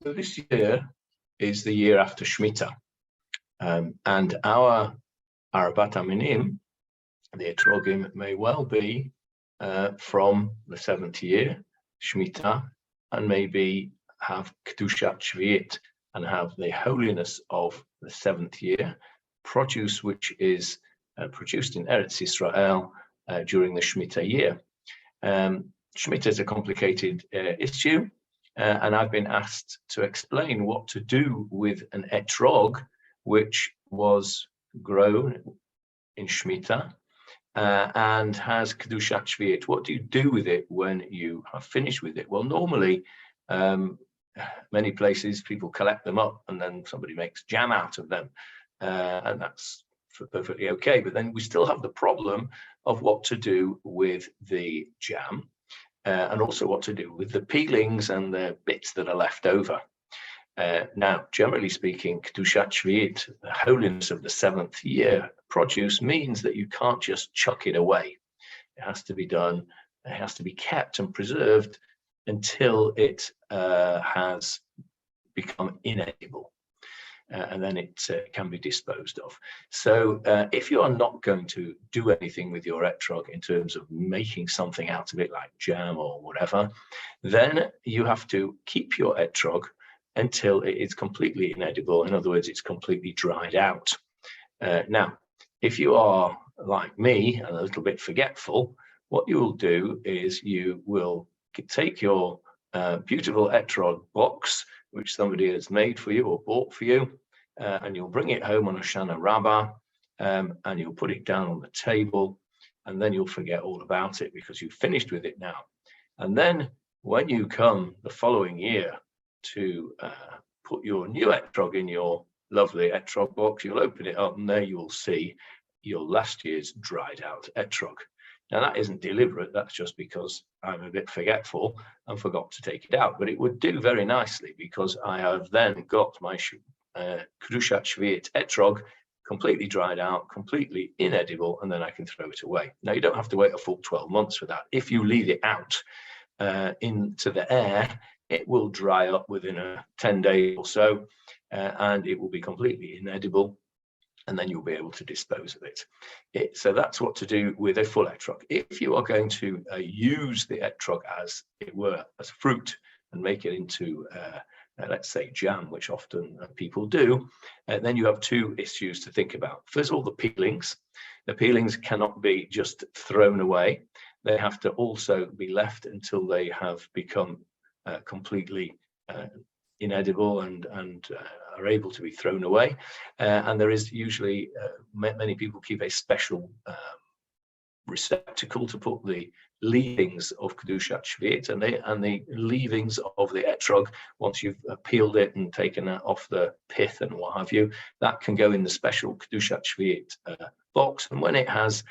So this year is the year after Shemitah, and our Arabat Aminim, the Etrogim, may well be from the 7th year, Shemitah, and maybe have Kedushat Shvi'it and have the holiness of the 7th year, produce which is produced in Eretz Israel during the Shemitah year. Shemitah is a complicated issue, and I've been asked to explain what to do with an etrog which was grown in Shemitah and has Kedushat Shvi'it. What do you do with it when you have finished with it? Well, normally, many places people collect them up and then somebody makes jam out of them, and that's perfectly okay. But then we still have the problem of what to do with the jam, and also what to do with the peelings and the bits that are left over. Now, generally speaking, Kedushat Shvi'it, the holiness of the 7th year produce, means that you can't just chuck it away. It has to be done, it has to be kept and preserved until it has become inedible. And then it can be disposed of. So if you are not going to do anything with your etrog in terms of making something out of it like jam or whatever, then you have to keep your etrog until it is completely inedible. In other words, it's completely dried out. Now, if you are like me and a little bit forgetful, what you will do is you will take your beautiful etrog box, which somebody has made for you or bought for you, and you'll bring it home on a Shana Rabbah, and you'll put it down on the table, and then you'll forget all about it because you've finished with it now. And then when you come the following year to put your new etrog in your lovely etrog box, you'll open it up and there you will see your last year's dried out etrog. Now, that isn't deliberate, that's just because I'm a bit forgetful and forgot to take it out. But it would do very nicely because I have then got my Kedushat Shvi'it etrog completely dried out, completely inedible, and then I can throw it away. Now, you don't have to wait a full 12 months for that. If you leave it out into the air, it will dry up within 10 days or so, and it will be completely inedible. And then you'll be able to dispose of it. So that's what to do with a full etrog. If you are going to use the etrog as it were, as fruit, and make it into, let's say, jam, which often people do, then you have two issues to think about. First of all, the peelings. The peelings cannot be just thrown away. They have to also be left until they have become completely inedible and are able to be thrown away, and there is usually many people keep a special receptacle to put the leavings of Kedushat Shvi'it and the leavings of the etrog. Once you've peeled it and taken it off the pith and what have you, that can go in the special Kedushat Shvi'it box, and when it has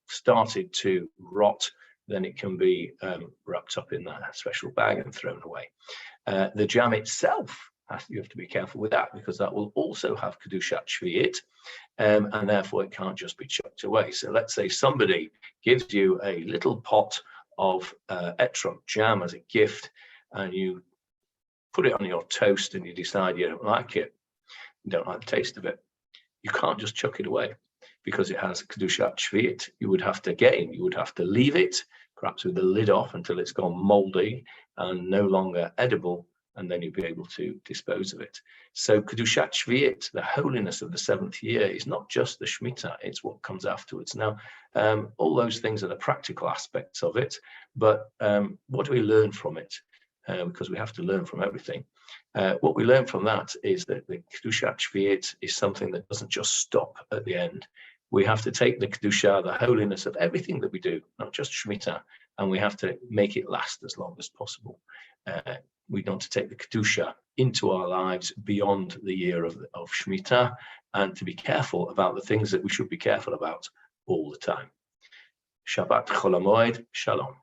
started to rot, then it can be wrapped up in that special bag and thrown away. The jam itself, you have to be careful with that because that will also have Kedushat Shvi'it, and therefore it can't just be chucked away. So let's say somebody gives you a little pot of etrog jam as a gift, and you put it on your toast and you decide you don't like it, you don't like the taste of it. You can't just chuck it away because it has Kedushat Shvi'it. You would have to leave it, perhaps with the lid off until it's gone moldy and no longer edible, and then you'll be able to dispose of it. So Kedushat Shvi'it, the holiness of the 7th year, is not just the Shemitah, it's what comes afterwards. Now, all those things are the practical aspects of it, but what do we learn from it? Because we have to learn from everything. What we learn from that is that the Kedushat Shvi'it is something that doesn't just stop at the end. We have to take the Kedusha, the holiness of everything that we do, not just Shemitah, and we have to make it last as long as possible. We want to take the Kedusha into our lives beyond the year of Shemitah, and to be careful about the things that we should be careful about all the time. Shabbat Chol HaMoed, Shalom.